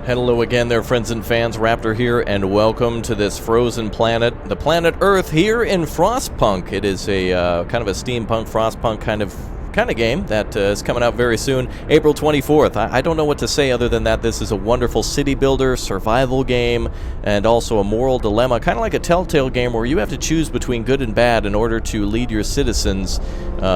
Hello again there, friends and fans. Raptor here, and welcome to this frozen planet, the planet Earth, here in Frostpunk. It is a kind of a steampunk, frostpunk kind of game that is coming out very soon, April 24th. I don't know what to say other than that this is a wonderful city builder, survival game, and also a moral dilemma, kind of like a Telltale game where you have to choose between good and bad in order to lead your citizens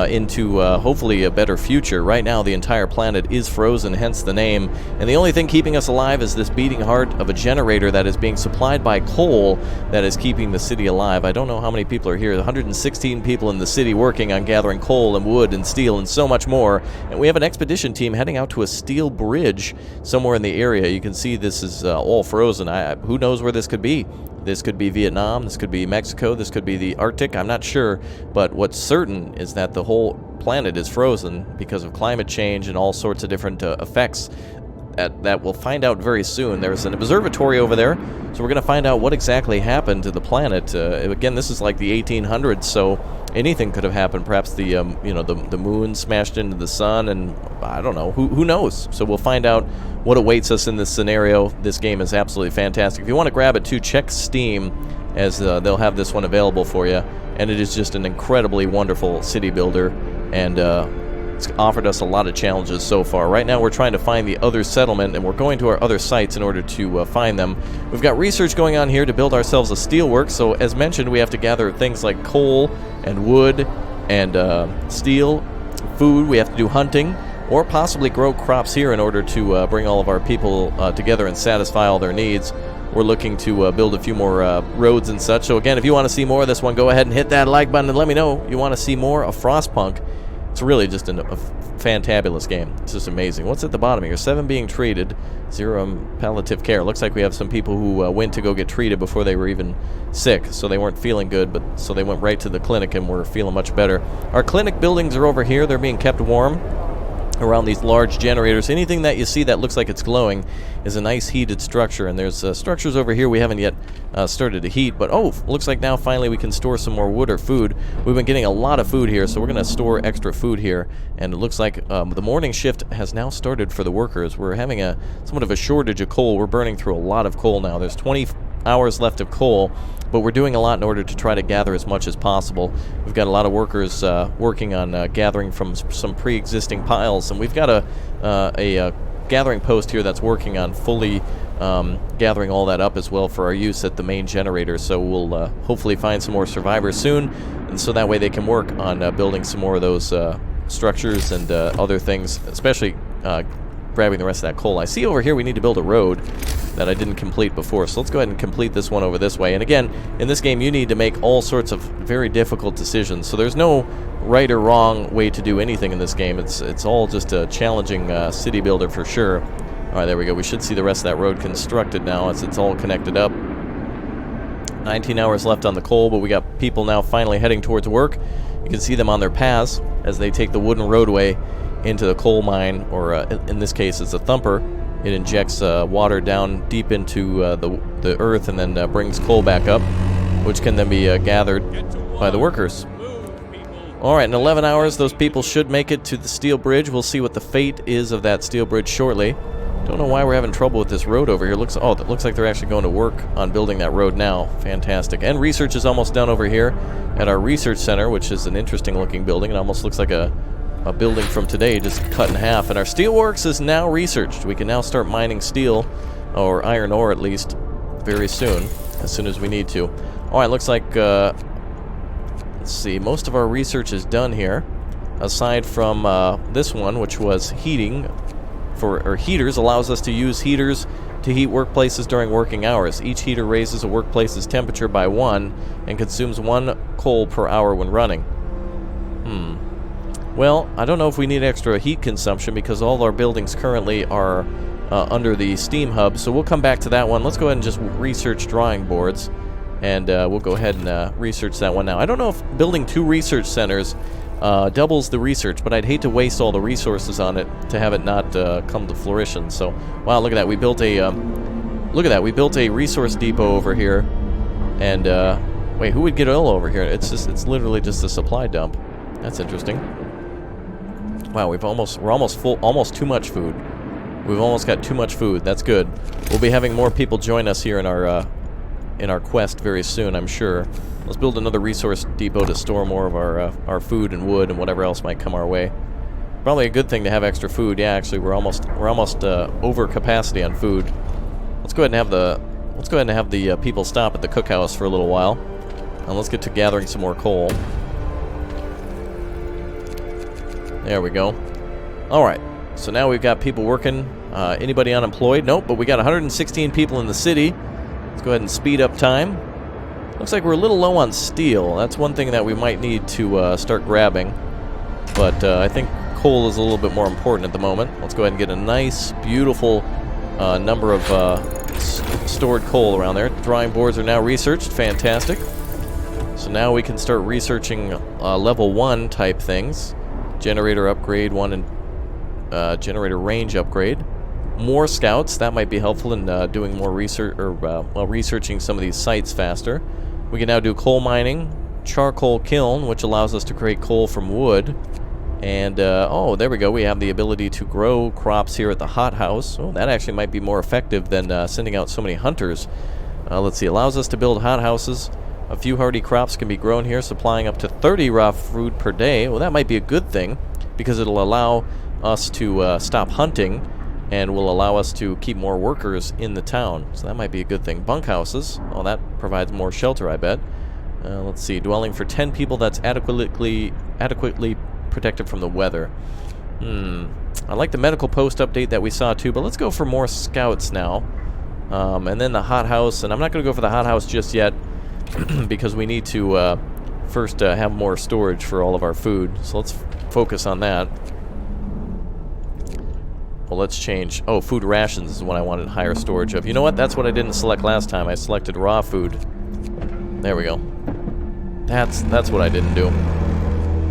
into hopefully a better future. Right now the entire planet is frozen, hence the name, and the only thing keeping us alive is this beating heart of a generator that is being supplied by coal that is keeping the city alive. I don't know how many people are here. 116 people in the city working on gathering coal and wood and steel and so much more, and we have an expedition team heading out to a steel bridge somewhere in the area. You can see this is all frozen. Who knows where this could be? This could be Vietnam, this could be Mexico, this could be the Arctic, I'm not sure, but what's certain is that the whole planet is frozen because of climate change and all sorts of different effects that we'll find out very soon. There's an observatory over there, so we're going to find out what exactly happened to the planet. Again, this is like the 1800s, so anything could have happened. Perhaps the the moon smashed into the sun, and I don't know. Who knows? So we'll find out what awaits us in this scenario. This game is absolutely fantastic. If you want to grab it too, check Steam, as they'll have this one available for you. And it is just an incredibly wonderful city builder, and it's offered us a lot of challenges so far. Right now we're trying to find the other settlement, and we're going to our other sites in order to find them. We've got research going on here to build ourselves a steelworks, so as mentioned, we have to gather things like coal and wood and steel, food. We have to do hunting, or possibly grow crops here in order to bring all of our people together and satisfy all their needs. We're looking to build a few more roads and such. So again, if you want to see more of this one, go ahead and hit that like button and let me know you want to see more of Frostpunk. It's really just a fantabulous game. It's just amazing. What's at the bottom here? 7 being treated, 0 palliative care. Looks like we have some people who went to go get treated before they were even sick, so they weren't feeling good, but so they went right to the clinic and were feeling much better. Our clinic buildings are over here. They're being kept warm around these large generators. Anything that you see that looks like it's glowing is a nice heated structure, and there's structures over here we haven't yet started to heat, but looks like now finally we can store some more wood or food. We've been getting a lot of food here, so we're going to store extra food here, and it looks like the morning shift has now started for the workers. We're having somewhat of a shortage of coal. We're burning through a lot of coal now. There's 20 hours left of coal, but we're doing a lot in order to try to gather as much as possible. We've got a lot of workers working on gathering from some pre-existing piles, and we've got a gathering post here that's working on fully gathering all that up as well for our use at the main generator. So we'll hopefully find some more survivors soon, and so that way they can work on building some more of those structures and other things, especially grabbing the rest of that coal. I see over here we need to build a road that I didn't complete before, so let's go ahead and complete this one over this way. And again, in this game you need to make all sorts of very difficult decisions, so there's no right or wrong way to do anything in this game. It's all just a challenging city builder for sure. Alright, there we go. We should see the rest of that road constructed now as it's all connected up. 19 hours left on the coal, but we got people now finally heading towards work. You can see them on their paths as they take the wooden roadway into the coal mine, or in this case it's a thumper. It injects water down deep into the earth and then brings coal back up, which can then be gathered by the workers. Alright, in 11 hours those people should make it to the steel bridge. We'll see what the fate is of that steel bridge shortly. Don't know why we're having trouble with this road over here. It looks like they're actually going to work on building that road now. Fantastic. And research is almost done over here at our research center, which is an interesting looking building. It almost looks like a building from today just cut in half. And our steelworks is now researched. We can now start mining steel, or iron ore at least, very soon as we need to. Alright, looks like let's see, most of our research is done here, aside from this one, which was heating heaters. Allows us to use heaters to heat workplaces during working hours. Each heater raises a workplace's temperature by 1 and consumes 1 coal per hour when running. Well, I don't know if we need extra heat consumption because all our buildings currently are under the steam hub, so we'll come back to that one. Let's go ahead and just research drawing boards, and we'll go ahead and research that one now. I don't know if building 2 research centers doubles the research, but I'd hate to waste all the resources on it to have it not come to fruition. So, wow, look at that. We built we built a resource depot over here, and wait, who would get oil over here? It's literally just a supply dump. That's interesting. Wow, we're almost full, almost too much food. We've almost got too much food. That's good. We'll be having more people join us here in our quest very soon, I'm sure. Let's build another resource depot to store more of our food and wood and whatever else might come our way. Probably a good thing to have extra food. Yeah, actually, we're almost over capacity on food. Let's go ahead and have the people stop at the cookhouse for a little while, and let's get to gathering some more coal. There we go. All right. So now we've got people working. Anybody unemployed? Nope. But we got 116 people in the city. Let's go ahead and speed up time. Looks like we're a little low on steel. That's one thing that we might need to start grabbing. But I think coal is a little bit more important at the moment. Let's go ahead and get a nice, beautiful number of stored coal around there. Drawing boards are now researched. Fantastic. So now we can start researching level 1 type things. Generator upgrade 1 and generator range upgrade. More scouts. That might be helpful in doing more research, or researching some of these sites faster. We can now do coal mining, charcoal kiln, which allows us to create coal from wood. And, oh, there we go. We have the ability to grow crops here at the hothouse. Oh, that actually might be more effective than sending out so many hunters. Let's see. Allows us to build hothouses. A few hardy crops can be grown here, supplying up to 30 raw food per day. Well, that might be a good thing, because it'll allow us to stop hunting and will allow us to keep more workers in the town. So that might be a good thing. Bunkhouses. Oh, that provides more shelter, I bet. Let's see. Dwelling for 10 people that's adequately protected from the weather. I like the medical post update that we saw too, but let's go for more scouts now. And then the hothouse. And I'm not going to go for the hothouse just yet because we need to first have more storage for all of our food. So let's focus on that. Well, let's change. Oh, food rations is what I wanted higher storage of. You know what? That's what I didn't select last time. I selected raw food. There we go. That's what I didn't do.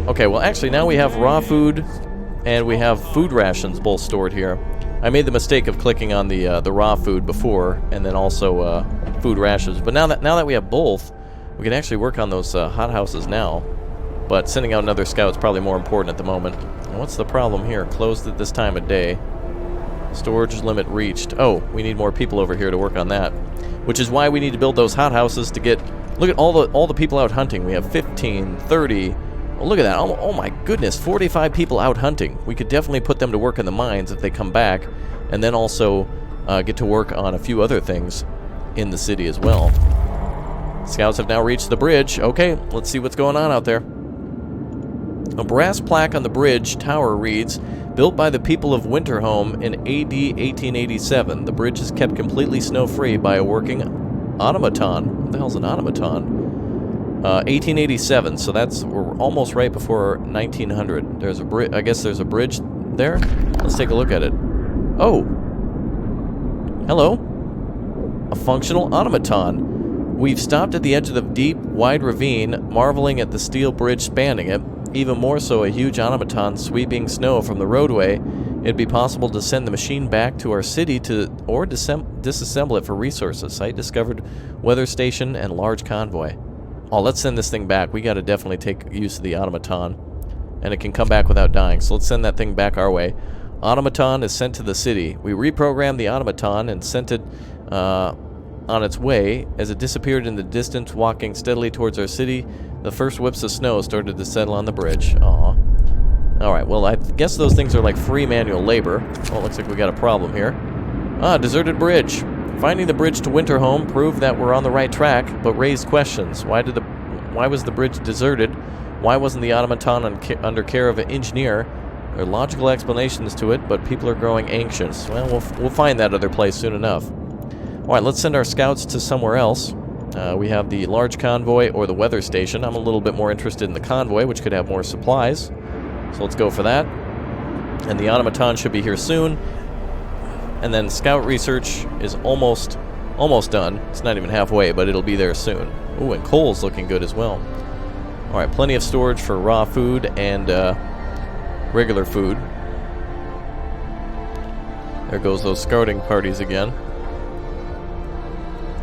Okay, well, actually, now we have raw food and we have food rations both stored here. I made the mistake of clicking on the raw food before and then also food rations. But now that we have both, we can actually work on those hothouses now. But sending out another scout is probably more important at the moment. And what's the problem here? Closed at this time of day. Storage limit reached. Oh, we need more people over here to work on that. Which is why we need to build those hothouses to get... Look at all the people out hunting. We have 15, 30... Oh, look at that. Oh my goodness, 45 people out hunting. We could definitely put them to work in the mines if they come back. And then also get to work on a few other things in the city as well. Scouts have now reached the bridge. Okay, let's see what's going on out there. A brass plaque on the bridge tower reads, "Built by the people of Winterhome in AD 1887. The bridge is kept completely snow-free by a working automaton." What the hell's an automaton? 1887, so we're almost right before 1900. There's a bridge. I guess there's a bridge there. Let's take a look at it. Oh, hello. A functional automaton. We've stopped at the edge of the deep, wide ravine, marveling at the steel bridge spanning it. Even more so, a huge automaton sweeping snow from the roadway. It'd be possible to send the machine back to our city or disassemble it for resources. Site discovered, weather station, and large convoy. Oh, let's send this thing back. We got to definitely take use of the automaton. And it can come back without dying. So let's send that thing back our way. Automaton is sent to the city. We reprogrammed the automaton and sent it on its way. As it disappeared in the distance, walking steadily towards our city, the first whips of snow started to settle on the bridge. Aw. Alright, well, I guess those things are like free manual labor. Oh, it looks like we got a problem here. Ah, deserted bridge. Finding the bridge to Winterhome proved that we're on the right track, but raised questions. Why was the bridge deserted? Why wasn't the automaton under care of an engineer? There are logical explanations to it, but people are growing anxious. Well, we'll find that other place soon enough. Alright, let's send our scouts to somewhere else. We have the large convoy or the weather station. I'm a little bit more interested in the convoy, which could have more supplies. So let's go for that. And the automaton should be here soon. And then scout research is almost done. It's not even halfway, but it'll be there soon. Ooh, and coal's looking good as well. Alright, plenty of storage for raw food and regular food. There goes those scouting parties again.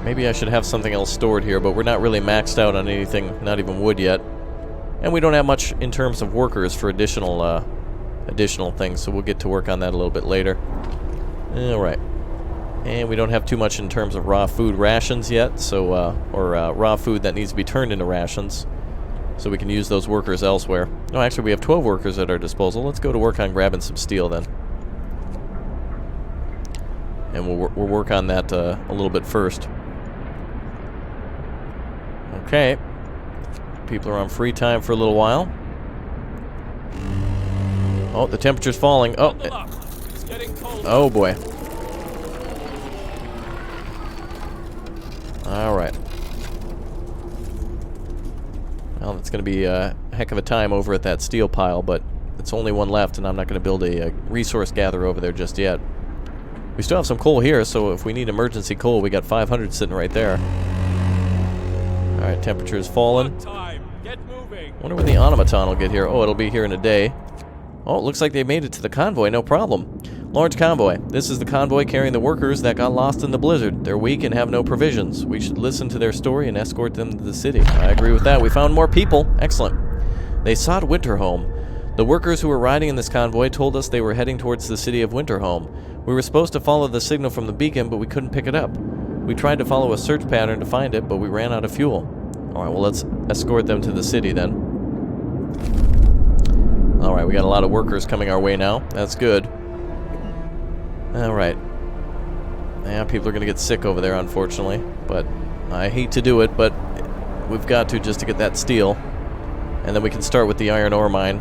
Maybe I should have something else stored here, but we're not really maxed out on anything, not even wood yet. And we don't have much in terms of workers for additional things, so we'll get to work on that a little bit later. Alright. And we don't have too much in terms of raw food rations yet, so, or raw food that needs to be turned into rations. So we can use those workers elsewhere. No, actually we have 12 workers at our disposal. Let's go to work on grabbing some steel then. And we'll work on that a little bit first. Okay. People are on free time for a little while. Oh, the temperature's falling. Oh, it's getting cold. Oh boy. Alright. Well, it's going to be a heck of a time over at that steel pile, but it's only one left, and I'm not going to build a resource gatherer over there just yet. We still have some coal here, so if we need emergency coal, we got 500 sitting right there. Alright, temperature's falling. Get moving. Wonder when the automaton will get here. Oh, it'll be here in a day. Oh, it looks like they made it to the convoy, no problem. Large convoy. This is the convoy carrying the workers that got lost in the blizzard. They're weak and have no provisions. We should listen to their story and escort them to the city. I agree with that. We found more people. Excellent. They sought Winterhome. The workers who were riding in this convoy told us they were heading towards the city of Winterhome. We were supposed to follow the signal from the beacon, but we couldn't pick it up. We tried to follow a search pattern to find it, but we ran out of fuel. Alright, well, let's escort them to the city then. Alright, we got a lot of workers coming our way now. That's good. Alright. Yeah, people are going to get sick over there, unfortunately. But I hate to do it, but we've got to just to get that steel. And then we can start with the iron ore mine.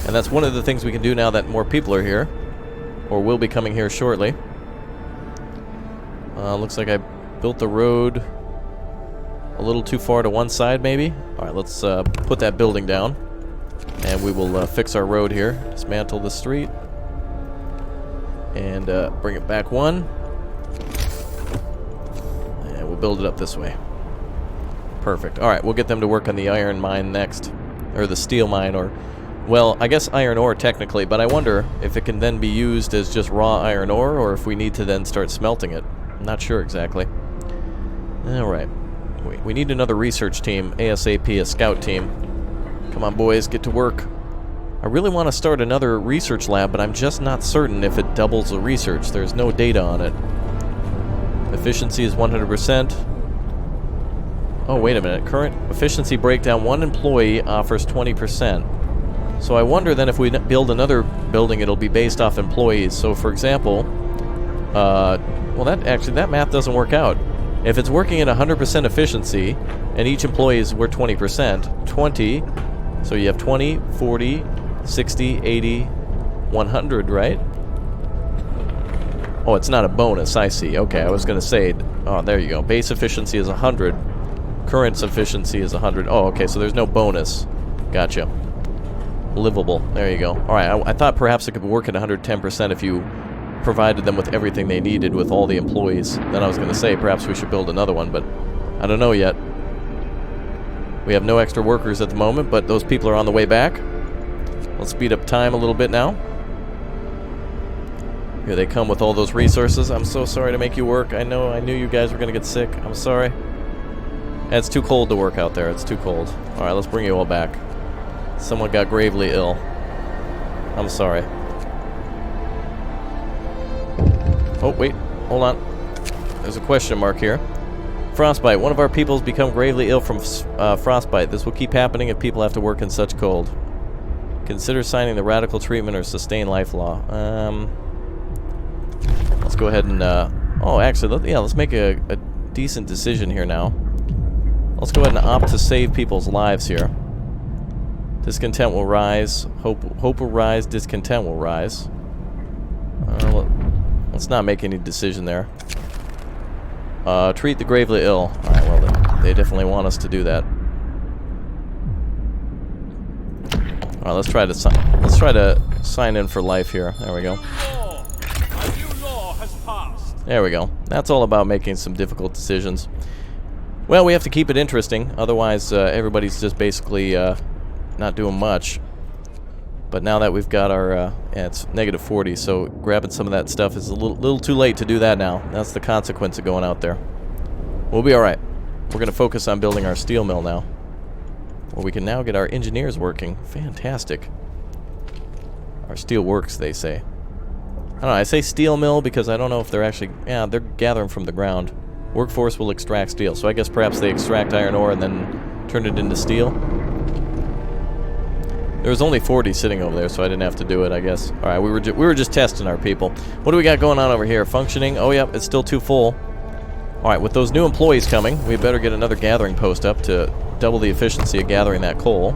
And that's one of the things we can do now that more people are here. Or will be coming here shortly. Looks like I built the road a little too far to one side, maybe. Alright, let's put that building down. And we will fix our road here. Dismantle the street. And bring it back one. And we'll build it up this way. Perfect. Alright, we'll get them to work on the iron mine next. Or the steel mine, or... Well, I guess iron ore technically, but I wonder if it can then be used as just raw iron ore, or if we need to then start smelting it. I'm not sure exactly. Alright. We need another research team, ASAP, a scout team. Come on, boys, get to work. I really want to start another research lab, but I'm just not certain if it doubles the research. There's no data on it. Efficiency is 100%. Oh, wait a minute. Current efficiency breakdown, one employee offers 20%. So I wonder then if we build another building, it'll be based off employees. So, for example, well, that math doesn't work out. If it's working at 100% efficiency, and each employee is worth 20%, 20, so you have 20, 40, 60, 80, 100, right? Oh, it's not a bonus, I see. Okay, I was going to say, oh, there you go. Base efficiency is 100. Current efficiency is 100. Oh, okay, so there's no bonus. Gotcha. Livable. There you go. Alright, I thought perhaps it could work at 110% if you provided them with everything they needed with all the employees. Then I was going to say perhaps we should build another one, but I don't know yet. We have no extra workers at the moment, but those people are on the way back. Let's speed up time a little bit now. Here they come with all those resources. I'm so sorry to make you work. I knew you guys were going to get sick. I'm sorry. It's too cold to work out there. It's too cold. Alright, let's bring you all back. Someone got gravely ill. I'm sorry. Oh, wait. Hold on. There's a question mark here. Frostbite. One of our people's become gravely ill from frostbite. This will keep happening if people have to work in such cold. Consider signing the radical treatment or sustain life law. Let's go ahead and... oh, actually, let's make a decent decision here now. Let's go ahead and opt to save people's lives here. Discontent will rise. Hope will rise. Discontent will rise. Let's not make any decision there. Treat the gravely ill. Alright, well, they definitely want us to do that. Alright, let's try to sign in for life here. There we go. A new law has passed. There we go. That's all about making some difficult decisions. Well, we have to keep it interesting. Otherwise, everybody's just basically not doing much. But now that we've got our, yeah, it's negative 40, so grabbing some of that stuff is a little too late to do that now. That's the consequence of going out there. We'll be alright. We're going to focus on building our steel mill now. Well, we can now get our engineers working. Fantastic. Our steel works, they say. I don't know, I say steel mill because I don't know if they're actually... Yeah, they're gathering from the ground. Workforce will extract steel, so I guess perhaps they extract iron ore and then turn it into steel. There was only 40 sitting over there, so I didn't have to do it, I guess. Alright, we were just testing our people. What do we got going on over here? Functioning? Oh, yep, it's still too full. Alright, with those new employees coming, we better get another gathering post up to double the efficiency of gathering that coal.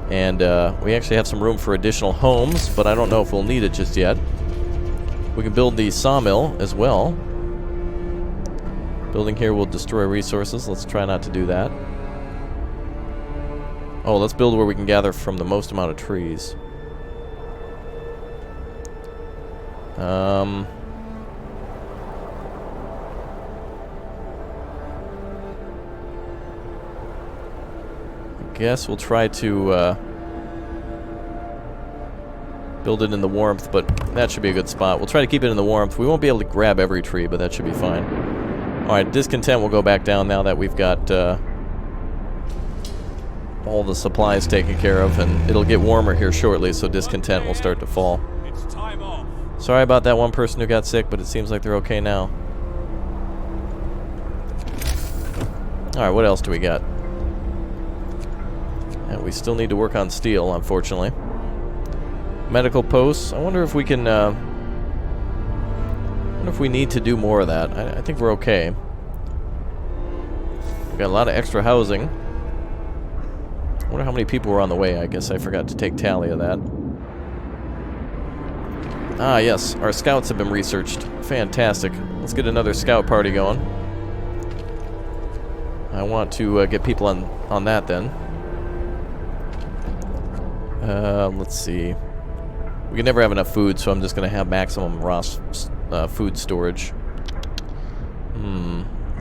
And we actually have some room for additional homes, but I don't know if we'll need it just yet. We can build the sawmill as well. Building here will destroy resources. Let's try not to do that. Oh, let's build where we can gather from the most amount of trees. I guess we'll try to build it in the warmth, but that should be a good spot. We'll try to keep it in the warmth. We won't be able to grab every tree, but that should be fine. Alright, discontent will go back down now that we've got all the supplies taken care of, and it'll get warmer here shortly, so discontent will start to fall. It's time off. Sorry about that one person who got sick, but it seems like they're okay now. Alright, what else do we got? And we still need to work on steel, unfortunately. Medical posts. I wonder if we can... I wonder if we need to do more of that. I think we're okay. We've got a lot of extra housing. I wonder how many people were on the way. I guess I forgot to take tally of that. Ah, yes. Our scouts have been researched. Fantastic. Let's get another scout party going. I want to get people on that then. Let's see. We can never have enough food, so I'm just going to have maximum raw food storage.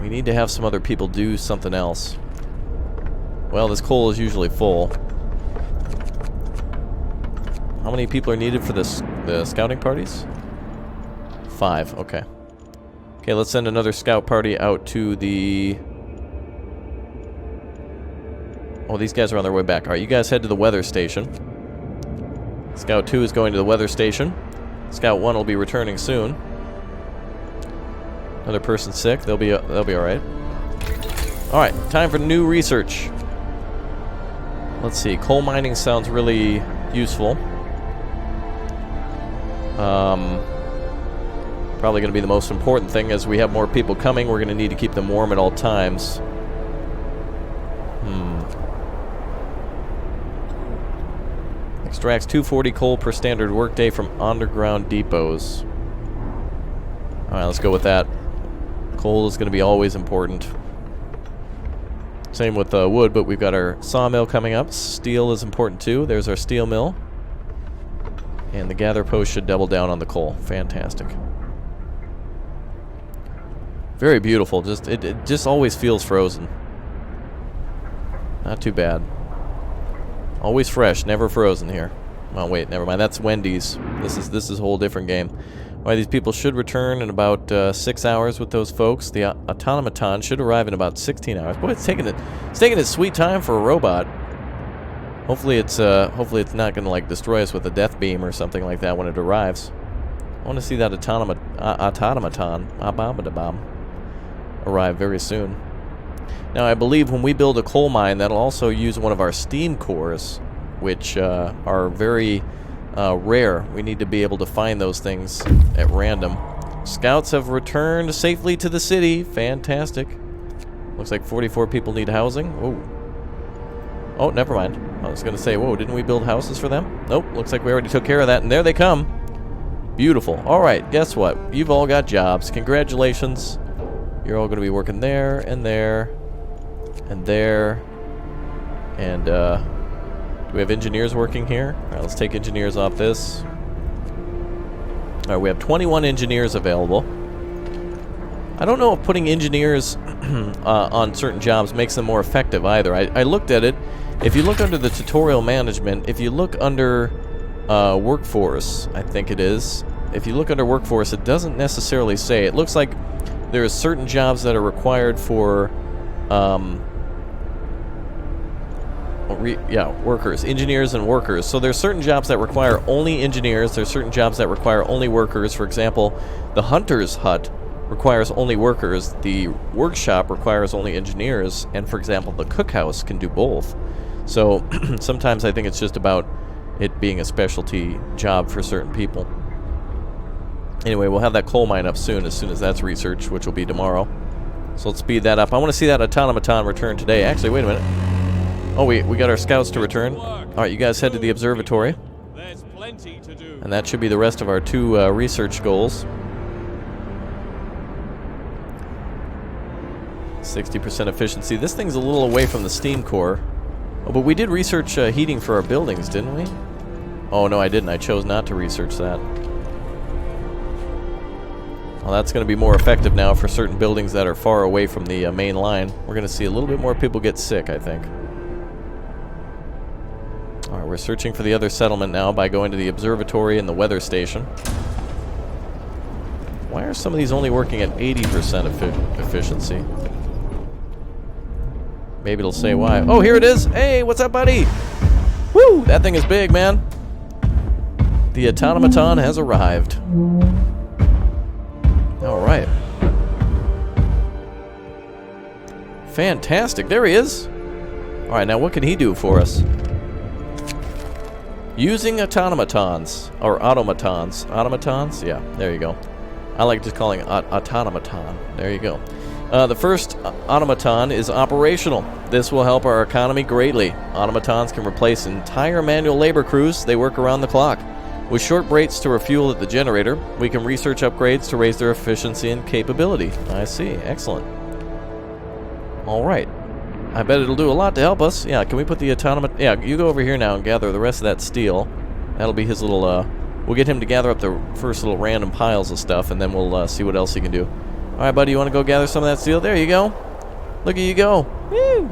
We need to have some other people do something else. Well, this coal is usually full. How many people are needed for the scouting parties? 5, okay. Okay, let's send another scout party out to the... Oh, these guys are on their way back. Alright, you guys head to the weather station. Scout 2 is going to the weather station. Scout 1 will be returning soon. Another person sick. They'll be alright. Alright, time for new research. Let's see. Coal mining sounds really useful. Probably going to be the most important thing. As we have more people coming, we're going to need to keep them warm at all times. Extracts 240 coal per standard workday from underground depots. Alright, let's go with that. Coal is going to be always important. Same with wood, but we've got our sawmill coming up. Steel is important too. There's our steel mill. And the gather post should double down on the coal. Fantastic. Very beautiful. It just always feels frozen. Not too bad. Always fresh, never frozen here. Oh wait, never mind. That's Wendy's. This is a whole different game. Alright, these people should return in about 6 hours with those folks. The automaton should arrive in about 16 hours. Boy, it's taking its sweet time for a robot. Hopefully it's not going to like destroy us with a death beam or something like that when it arrives. I want to see that automaton arrive very soon. Now, I believe when we build a coal mine, that'll also use one of our steam cores, which are very rare. We need to be able to find those things at random. Scouts have returned safely to the city. Fantastic. Looks like 44 people need housing. Whoa. Oh, never mind. I was going to say, whoa, didn't we build houses for them? Nope, looks like we already took care of that, and there they come. Beautiful. Alright, guess what? You've all got jobs. Congratulations. You're all going to be working there, and there, and there. And, do we have engineers working here? Alright, let's take engineers off this. Alright, we have 21 engineers available. I don't know if putting engineers on certain jobs makes them more effective either. I looked at it. If you look under the tutorial management, if you look under workforce, I think it is. If you look under workforce, it doesn't necessarily say. It looks like there are certain jobs that are required for... workers, engineers and workers. So there's certain jobs that require only engineers. There's certain jobs that require only workers. For example, the hunter's hut requires only workers. The workshop requires only engineers. And for example, the cookhouse can do both. So sometimes I think it's just about it being a specialty job for certain people. Anyway, we'll have that coal mine up soon as that's researched, which will be tomorrow. So let's speed that up. I want to see that automaton return today. Actually, wait a minute. Oh, we got our scouts to return. All right, you guys head to the observatory. There's plenty to do. And that should be the rest of our 2 research goals. 60% efficiency. This thing's a little away from the steam core. Oh, but we did research heating for our buildings, didn't we? Oh, no, I didn't. I chose not to research that. Well, that's going to be more effective now for certain buildings that are far away from the main line. We're going to see a little bit more people get sick, I think. Alright, we're searching for the other settlement now by going to the observatory and the weather station. Why are some of these only working at 80% efficiency? Maybe it'll say why. Oh, here it is! Hey, what's up, buddy? Woo! That thing is big, man. The automaton has arrived. Alright. Fantastic. There he is. Alright, now what can he do for us? Using automatons. Or automatons. Automatons? Yeah, there you go. I like just calling it automaton. There you go. The first automaton is operational. This will help our economy greatly. Automatons can replace entire manual labor crews. They work around the clock. With short breaks to refuel at the generator, we can research upgrades to raise their efficiency and capability. I see. Excellent. Alright. I bet it'll do a lot to help us. Yeah, can we put the autonomous... Yeah, you go over here now and gather the rest of that steel. That'll be his little... We'll get him to gather up the first little random piles of stuff, and then we'll see what else he can do. Alright, buddy, you want to go gather some of that steel? There you go. Look at you go. Woo!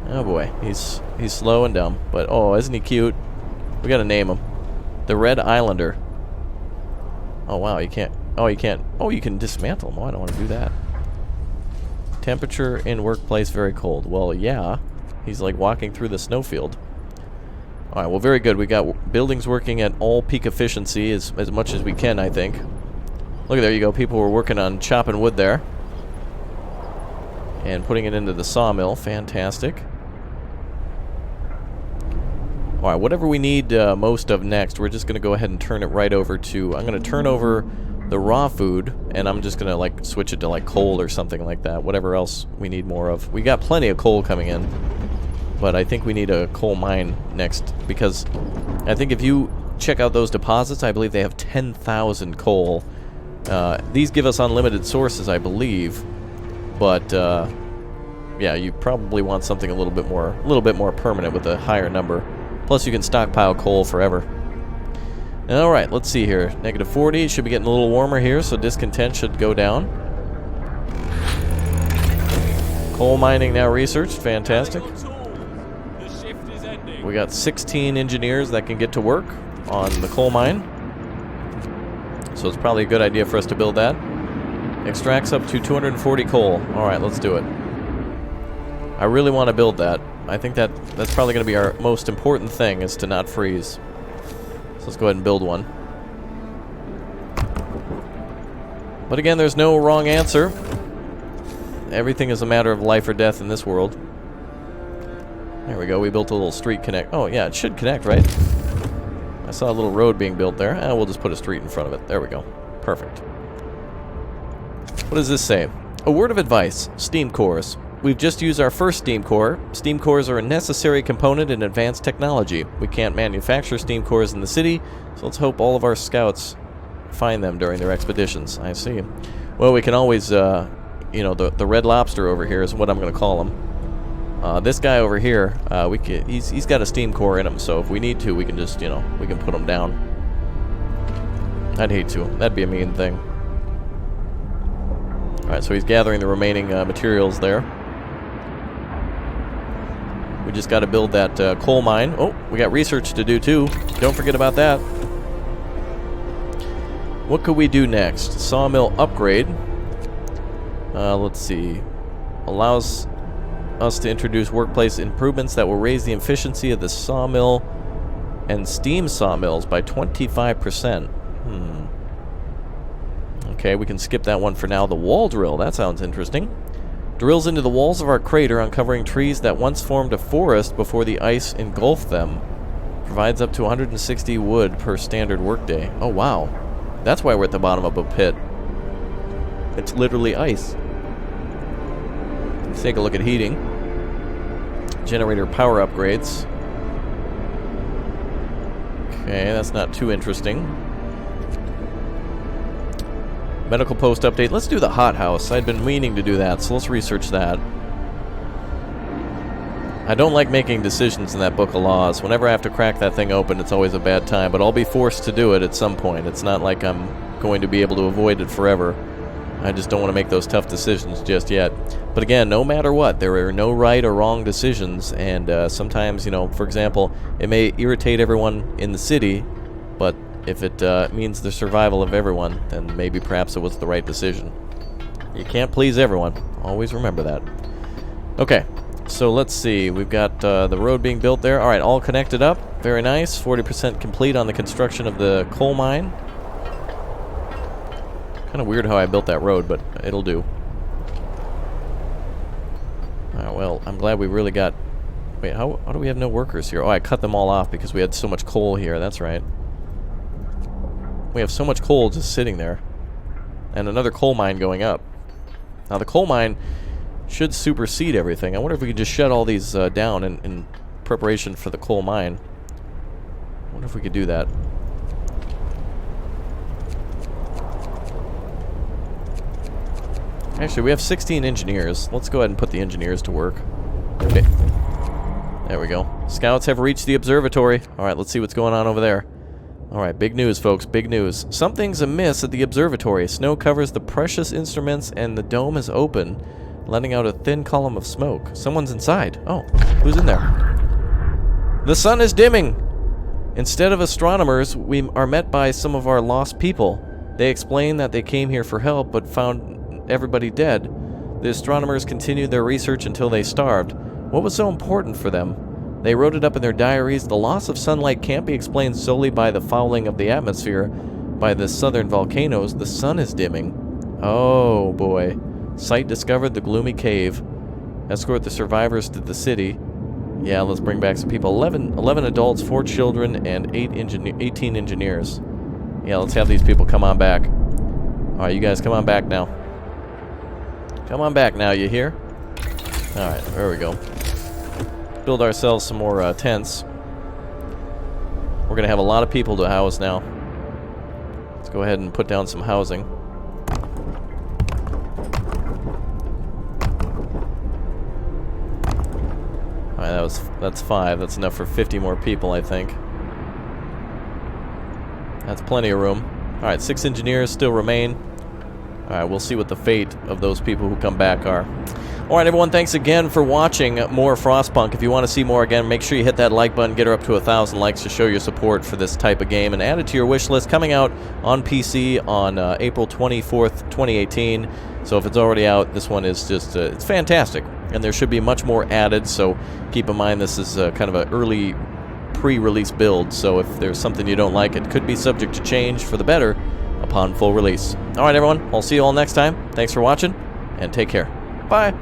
Oh, boy. He's slow and dumb. But, oh, isn't he cute? We gotta name him. The Red Islander. Oh, wow, you can't... Oh, you can't... Oh, you can dismantle him. Oh, I don't want to do that. Temperature in workplace very cold. Well, yeah. He's like walking through the snowfield. Alright, well, very good. We got buildings working at all peak efficiency as much as we can, I think. Look, there you go. People were working on chopping wood there. And putting it into the sawmill. Fantastic. Alright, whatever we need most of next, we're just going to go ahead and turn it right over to... I'm going to turn over the raw food, and I'm just going to, like, switch it to, like, coal or something like that. Whatever else we need more of. We got plenty of coal coming in, but I think we need a coal mine next, because I think if you check out those deposits, I believe they have 10,000 coal. These give us unlimited sources, I believe, but, yeah, you probably want something a little bit more permanent with a higher number. Plus, you can stockpile coal forever. Alright, let's see here. -40. Should be getting a little warmer here, so discontent should go down. Coal mining now researched. Fantastic. We got 16 engineers that can get to work on the coal mine. So it's probably a good idea for us to build that. Extracts up to 240 coal. Alright, let's do it. I really want to build that. I think that's probably going to be our most important thing, is to not freeze. So let's go ahead and build one. But again, there's no wrong answer. Everything is a matter of life or death in this world. There we go. We built a little street connect. Oh, yeah, it should connect, right? I saw a little road being built there. We'll just put a street in front of it. There we go. Perfect. What does this say? A word of advice. Steam cores. We've just used our first steam core. Steam cores are a necessary component in advanced technology. We can't manufacture steam cores in the city, so let's hope all of our scouts find them during their expeditions. I see. Well, we can always, you know, the Red Lobster over here is what I'm going to call him. This guy over here, he's got a steam core in him, so if we need to, we can just, you know, we can put him down. I'd hate to. That'd be a mean thing. Alright, so he's gathering the remaining materials there. We just got to build that coal mine. Oh, we got research to do too. Don't forget about that. What could we do next? Sawmill upgrade. Let's see. Allows us to introduce workplace improvements that will raise the efficiency of the sawmill and steam sawmills by 25%. Okay, we can skip that one for now. The wall drill, that sounds interesting. Drills into the walls of our crater, uncovering trees that once formed a forest before the ice engulfed them. Provides up to 160 wood per standard workday. Oh, wow. That's why we're at the bottom of a pit. It's literally ice. Let's take a look at heating. Generator power upgrades. Okay, that's not too interesting. Medical post update. Let's do the hothouse. I'd been meaning to do that, so let's research that. I don't like making decisions in that book of laws. Whenever I have to crack that thing open, it's always a bad time, but I'll be forced to do it at some point. It's not like I'm going to be able to avoid it forever. I just don't want to make those tough decisions just yet. But again, no matter what, there are no right or wrong decisions, and sometimes, you know, for example, it may irritate everyone in the city, but if it means the survival of everyone, then maybe perhaps it was the right decision. You can't please everyone. Always remember that. Okay, so let's see. We've got the road being built there. All right, all connected up. Very nice. 40% complete on the construction of the coal mine. Kind of weird how I built that road, but it'll do. Alright, well, I'm glad we really got... Wait, how do we have no workers here? Oh, I cut them all off because we had so much coal here. That's right. We have so much coal just sitting there. And another coal mine going up. Now, the coal mine should supersede everything. I wonder if we could just shut all these down in preparation for the coal mine. I wonder if we could do that. Actually, we have 16 engineers. Let's go ahead and put the engineers to work. Okay. There we go. Scouts have reached the observatory. Alright, let's see what's going on over there. Alright, big news, folks. Big news. Something's amiss at the observatory. Snow covers the precious instruments and the dome is open, letting out a thin column of smoke. Someone's inside. Oh, who's in there? The sun is dimming! Instead of astronomers, we are met by some of our lost people. They explain that they came here for help, but found everybody dead. The astronomers continued their research until they starved. What was so important for them? They wrote it up in their diaries. The loss of sunlight can't be explained solely by the fouling of the atmosphere by the southern volcanoes. The sun is dimming. Oh boy. Site discovered the gloomy cave. Escort the survivors to the city. Yeah, let's bring back some people. 11 adults, 4 children, and 18 engineers. Yeah, let's have these people come on back. Alright, you guys come on back now. Come on back now, you hear? Alright, there we go. Build ourselves some more tents. We're going to have a lot of people to house now. Let's go ahead and put down some housing. Alright, that's 5. That's enough for 50 more people, I think. That's plenty of room. Alright, 6 engineers still remain. Alright, we'll see what the fate of those people who come back are. Alright, everyone, thanks again for watching more Frostpunk. If you want to see more again, make sure you hit that like button, get her up to 1,000 likes to show your support for this type of game, and add it to your wish list. Coming out on PC on April 24th, 2018. So if it's already out, this one is just, it's fantastic. And there should be much more added, so keep in mind this is kind of an early pre-release build. So if there's something you don't like, it could be subject to change for the better upon full release. Alright, everyone, I'll see you all next time. Thanks for watching, and take care. Bye!